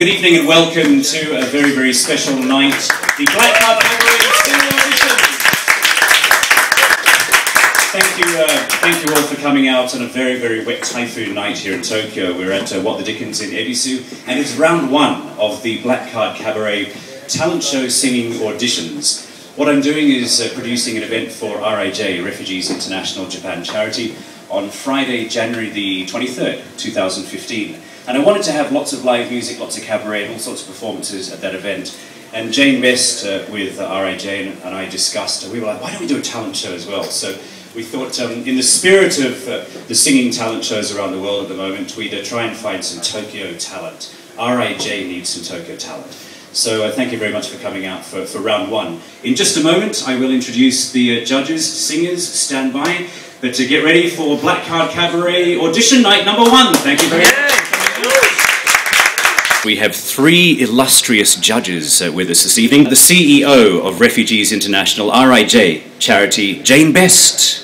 Good evening and welcome to a very, very special night, the Black Card Cabaret Singing Auditions. Thank you all for coming out on a very, very wet typhoon night here in Tokyo. We're at What the Dickens in Ebisu, and it's round one of the Black Card Cabaret talent show singing auditions. What I'm doing is producing an event for RIJ, Refugees International Japan Charity, on Friday, January the 23rd, 2015. And I wanted to have lots of live music, lots of cabaret, and all sorts of performances at that event. And Jane Best with RIJ and I discussed, we were like, why don't we do a talent show as well? So we thought, in the spirit of the singing talent shows around the world at the moment, we'd try and find some Tokyo talent. RIJ needs some Tokyo talent. So thank you very much for coming out for round one. In just a moment, I will introduce the judges, singers, stand by. But to get ready for Black Card Cabaret audition night number one. Thank you very much. We have three illustrious judges with us this evening. The CEO of Refugees International RIJ Charity, Jane Best.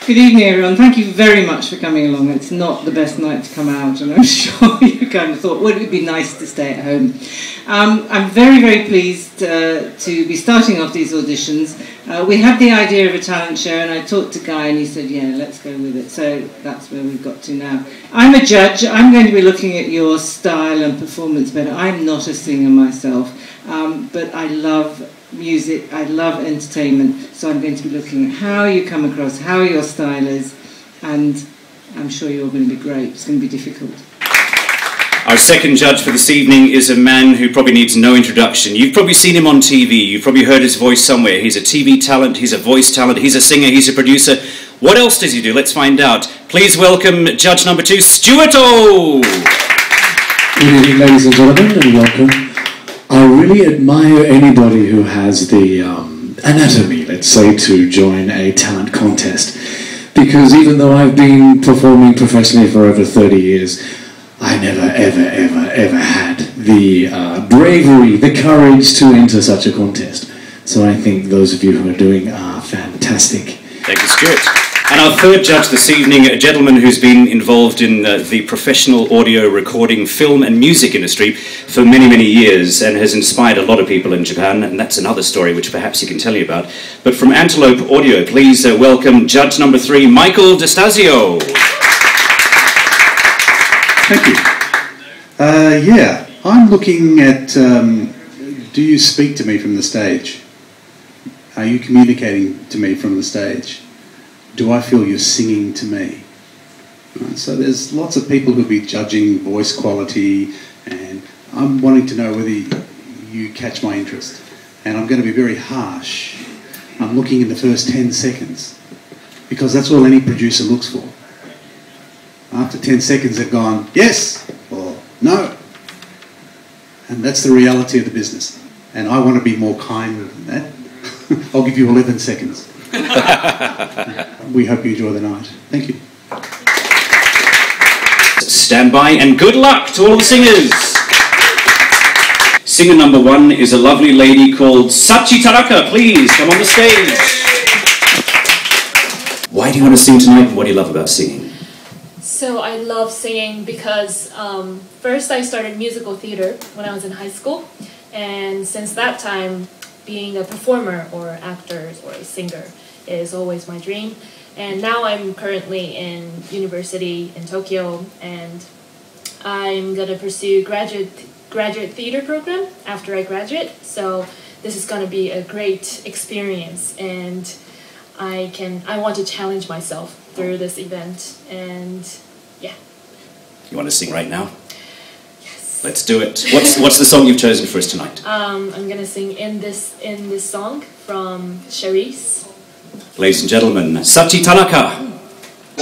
Good evening, everyone. Thank you very much for coming along. It's not the best night to come out, and I'm sure you kind of thought, would it be nice to stay at home? I'm very, very pleased to be starting off these auditions. We had the idea of a talent show, and I talked to Guy, and he said, yeah, let's go with it. So that's where we've got to now. I'm a judge. I'm going to be looking at your style and performance better. I'm not a singer myself, but I love music, I love entertainment, so I'm going to be looking at how you come across, how your style is, and I'm sure you're going to be great. It's going to be difficult. Our second judge for this evening is a man who probably needs no introduction. You've probably seen him on TV, you've probably heard his voice somewhere. He's a TV talent, he's a voice talent, he's a singer, he's a producer. What else does he do? Let's find out. Please welcome judge number 2, Stuart O! Good evening, ladies and gentlemen, and welcome. I really admire anybody who has the anatomy, let's say, to join a talent contest. Because even though I've been performing professionally for over 30 years, I never, ever had the bravery, the courage to enter such a contest. So I think those of you who are doing are fantastic. Thank you, Stuart. And our third judge this evening, a gentleman who's been involved in the professional audio recording, film and music industry for many, many years and has inspired a lot of people in Japan, and that's another story which perhaps he can tell you about. But from Antelope Audio, please welcome judge number 3, Michael DeStasio. Thank you. Yeah, I'm looking at, do you speak to me from the stage? Are you communicating to me from the stage? Do I feel you're singing to me? Right, so there's lots of people who'll be judging voice quality, and I'm wanting to know whether you catch my interest. And I'm going to be very harsh. I'm looking in the first 10 seconds, because that's all any producer looks for. After 10 seconds they've gone, yes, or no. And that's the reality of the business. And I want to be more kind than that. I'll give you 11 seconds. We hope you enjoy the night. Thank you. Stand by and good luck to all the singers. Singer number 1 is a lovely lady called Sachi Tanaka. Please come on the stage. Why do you want to sing tonight? What do you love about singing? So I love singing because first I started musical theater when I was in high school, and since that time being a performer or actor or a singer is always my dream. And now I'm currently in university in Tokyo, and I'm going to pursue graduate theater program after I graduate. So this is going to be a great experience, and I want to challenge myself through this event, and yeah. You want to sing right now? Yes. Let's do it. What's the song you've chosen for us tonight? I'm going to sing in this song from Cherise. Ladies and gentlemen, Sachi Tanaka. I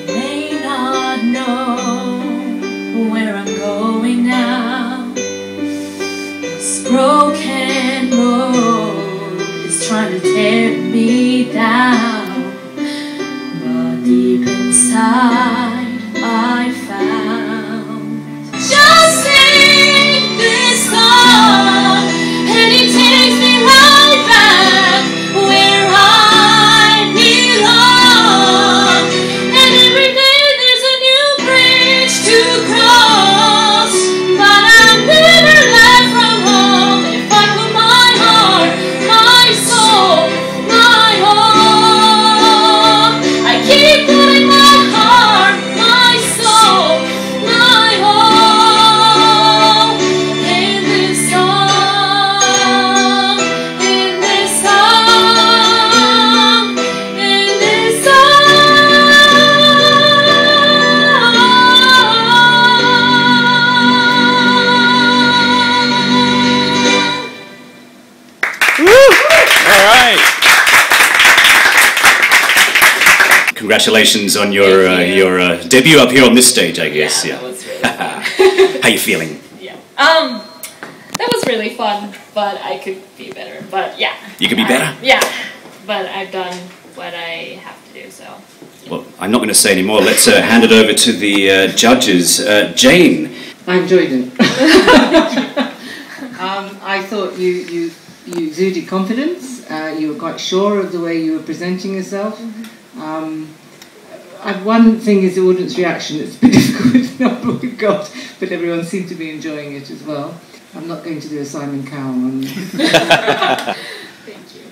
may not know where I'm going now. This broken road is trying to tear me down, but deep inside I found just sing this song, and it takes me right back. All right. Congratulations on your debut up here on this stage, I guess. Yeah. That was really fun. How you feeling? Yeah. That was really fun, but I could be better. But yeah. You could be better? Yeah. But I've done what I have to do, so. Well, I'm not going to say any more. Let's hand it over to the judges. Jane. I enjoyed it. I thought you exuded confidence. You were quite sure of the way you were presenting yourself. One thing is the audience reaction. It's been difficult with the number we've got, but everyone seemed to be enjoying it as well. I'm not going to do a Simon Cowell on. Thank you.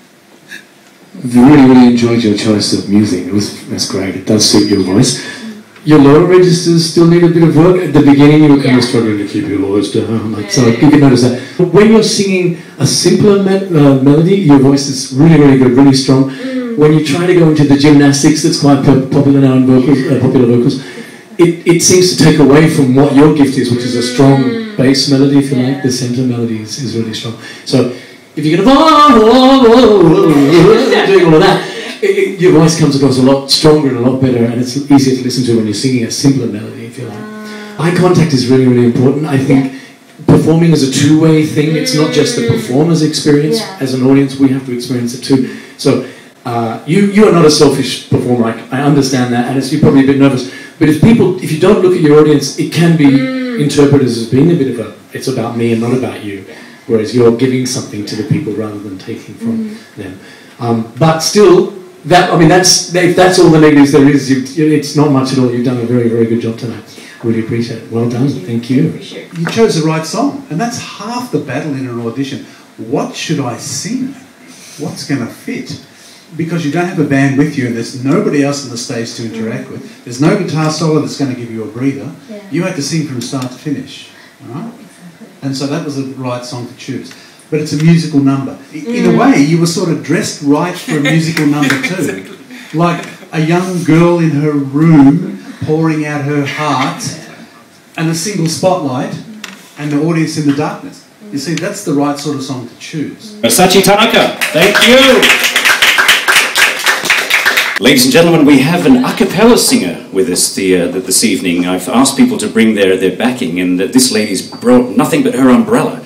Really enjoyed your choice of music. That's great. It does suit your voice. Your lower registers still need a bit of work. At the beginning, you were kind of struggling to keep your voice down. So you can notice that. But when you're singing a simpler melody, your voice is really good, really strong. When you try to go into the gymnastics that's quite popular now in popular vocals, it seems to take away from what your gift is, which is a strong bass melody, if you like. The centre melody is really strong. So if you're going to doing all of that, your voice comes across a lot stronger and a lot better, and it's easier to listen to when you're singing a simpler melody, if you like. Eye contact is really important. I think performing is a two-way thing. It's not just the performer's experience. As an audience, we have to experience it too. So you are not a selfish performer. I understand that, and you're probably a bit nervous. But if you don't look at your audience, it can be interpreted as being a bit of it's about me and not about you. Whereas you're giving something to the people rather than taking from them. But still, if that's all the negatives there is, it's not much at all. You've done a very good job tonight. Really appreciate it. Well done. Thank you. You chose the right song, and that's half the battle in an audition. What should I sing? What's going to fit? Because you don't have a band with you, and there's nobody else on the stage to interact with. There's no guitar solo that's going to give you a breather. You had to sing from start to finish. All right? And so that was the right song to choose. But it's a musical number. In a way, you were sort of dressed right for a musical number too. Like a young girl in her room pouring out her heart and a single spotlight and the audience in the darkness. You see, that's the right sort of song to choose. Masachi Tanaka, thank you. Ladies and gentlemen, we have an a cappella singer with us this evening. I've asked people to bring their backing, and this lady's brought nothing but her umbrella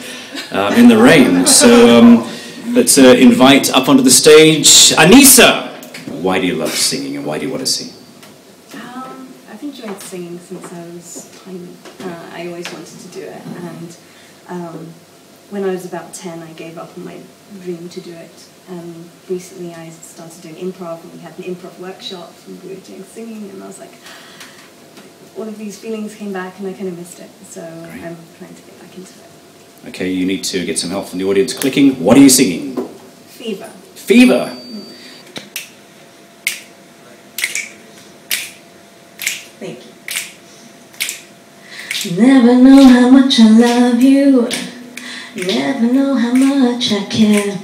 in the rain. So let's invite up onto the stage Anissa. Why do you love singing, and why do you want to sing? I've enjoyed singing since I was tiny. I always wanted to do it, and when I was about 10, I gave up on my dream to do it. Recently I started doing improv, and we had an improv workshop, and we were doing singing, and I was like, all of these feelings came back, and I kind of missed it, so I'm trying to get back into it. Okay, you need to get some help from the audience clicking. What are you singing? Fever. Fever! Thank you. Never know how much I love you, never know how much I care.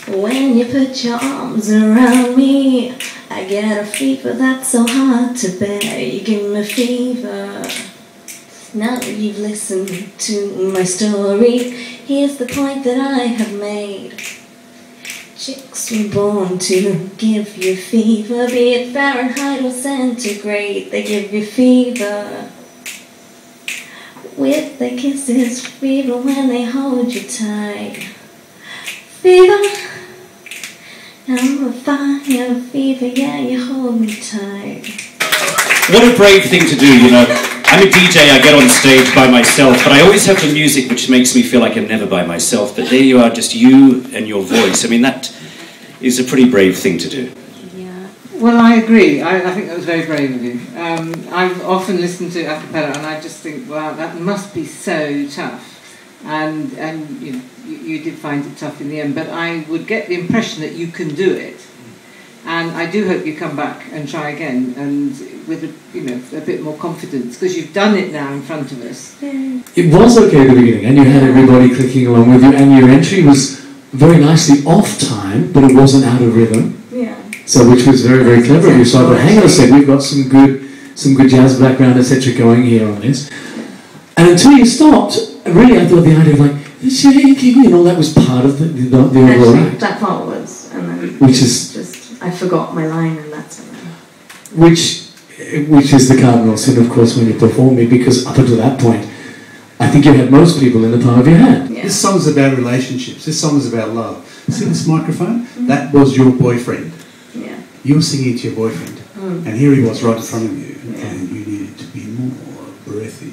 When you put your arms around me, I get a fever that's so hard to bear. You give me fever. Now you've listened to my story, here's the point that I have made. Chicks were born to give you fever, be it Fahrenheit or centigrade, they give you fever. With their kisses, fever when they hold you tight. Fever, I'm a fire, fever, yeah, you hold me tight. What a brave thing to do, you know. I'm a DJ, I get on stage by myself, but I always have the music which makes me feel like I'm never by myself. But there you are, just you and your voice. I mean, that is a pretty brave thing to do. Yeah. Well, I agree. I think that was very brave of you. I've often listened to a cappella, and I just think, wow, that must be so tough. And you did find it tough in the end, but I would get the impression that you can do it. And I do hope you come back and try again, and with a bit more confidence, because you've done it now in front of us. It was okay at the beginning, and you had everybody clicking along with you, and your entry was very nicely off time, but it wasn't out of rhythm. Yeah. So, which was very, very clever of you. So I thought, hang on a sec, we've got some good jazz background, etc., going here on this. And until you stopped, really, I thought the idea of like, shaking, and all that was part of the overall act. That part was, and then which is just I forgot my line, and that's it. Which is the cardinal sin, of course, when you perform it, because up until that point, I think you had most people in the palm of your hand. Yeah. This song's about relationships. This song is about love. See this microphone? That was your boyfriend. Yeah. You were singing to your boyfriend, and here he was right in front of you, and you needed to be more breathy.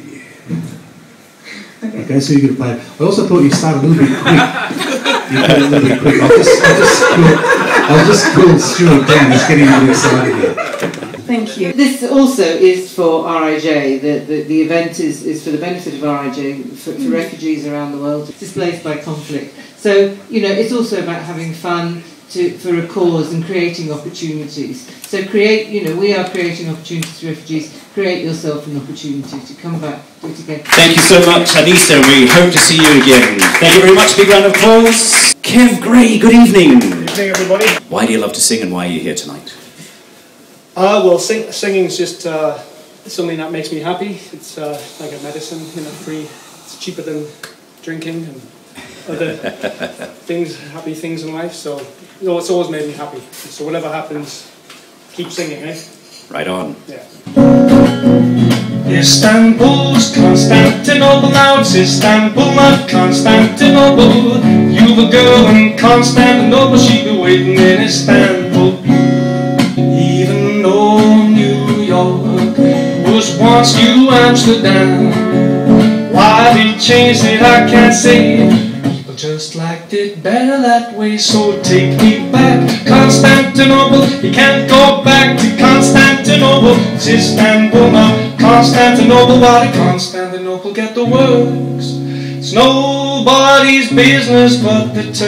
Okay, so you're going to play. I also thought you started a little bit quick. You played a little bit quick. I'll just cool Stuart down. He's getting really excited here. Thank you. This also is for RIJ. The event is for the benefit of RIJ, for refugees around the world displaced by conflict. So, you know, it's also about having fun for a cause and creating opportunities. So we are creating opportunities for refugees. Create yourself an opportunity to come back, do it again. Thank you so much, Anissa. We hope to see you again. Thank you very much. Big round of applause. Kev Gray, good evening. Good evening, everybody. Why do you love to sing, and why are you here tonight? Well, singing's just something that makes me happy. It's like a medicine, free. It's cheaper than drinking and other happy things in life. So, it's always made me happy. So whatever happens, keep singing, eh? Right on. Yeah. Istanbul's Constantinople, now it's Istanbul, not Constantinople. You've a girl in Constantinople, she'd be waiting in Istanbul. Even though New York was once New Amsterdam, why they changed it I can't say. People just liked it better that way, so take me back. Constantinople, you can't go back to Constantinople. It's Istanbul, not Constantinople. Why did Constantinople get the works? It's nobody's business but the Turks.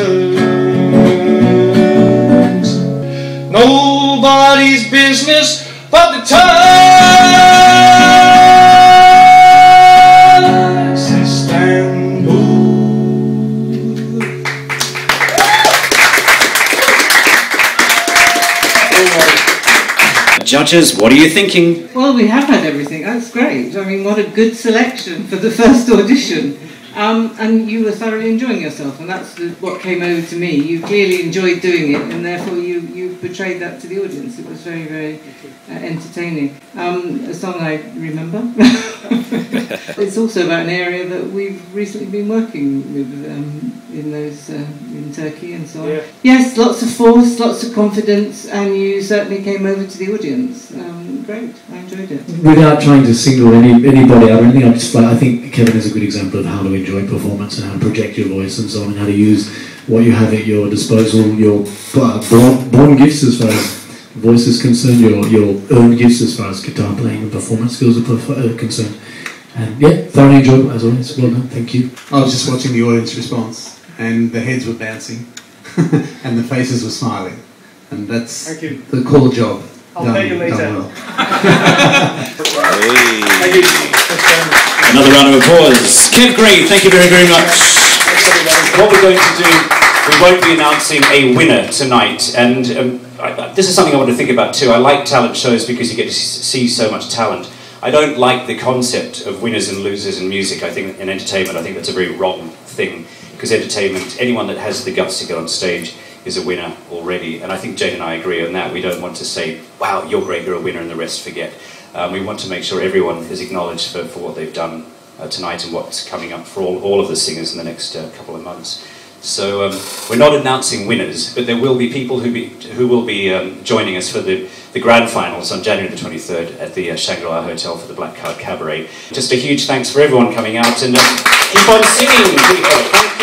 Nobody's business but the Turks. Istanbul. Judges, what are you thinking? Well, we have had everything. That's great. I mean, what a good selection for the first audition. And you were thoroughly enjoying yourself, and that's what came over to me. You clearly enjoyed doing it, and therefore you portrayed that to the audience. It was very, very entertaining. A song I remember. It's also about an area that we've recently been working with in Turkey and so on. Yeah. Yes, lots of force, lots of confidence, and you certainly came over to the audience. Great, I enjoyed it. Without trying to single anybody out or anything, I think Kevin is a good example of how to enjoy performance and how to project your voice and so on, and how to use what you have at your disposal, your born gifts as far as voice is concerned, your earned gifts as far as guitar playing and performance skills are concerned. And yeah, thoroughly enjoyable as always. Well done, thank you. I was just watching the audience response, and the heads were bouncing, and the faces were smiling, and that's Thank you. the core job. I'll pay you later. Done well. Thank you. Another round of applause. Kev Gray, thank you very, very much. What we're going to do, we won't be announcing a winner tonight, and this is something I want to think about too. I like talent shows because you get to see so much talent. I don't like the concept of winners and losers in music. I think in entertainment, I think that's a very wrong thing, because entertainment, anyone that has the guts to get on stage is a winner already, and I think Jane and I agree on that. We don't want to say, wow, you're great, you're a winner, and the rest forget. We want to make sure everyone is acknowledged for what they've done tonight and what's coming up for all of the singers in the next couple of months. So we're not announcing winners, but there will be people who will be joining us for the grand finals on January the 23rd at the Shangri-La Hotel for the Black Card Cabaret. Just a huge thanks for everyone coming out, and keep on singing, people. Thank you.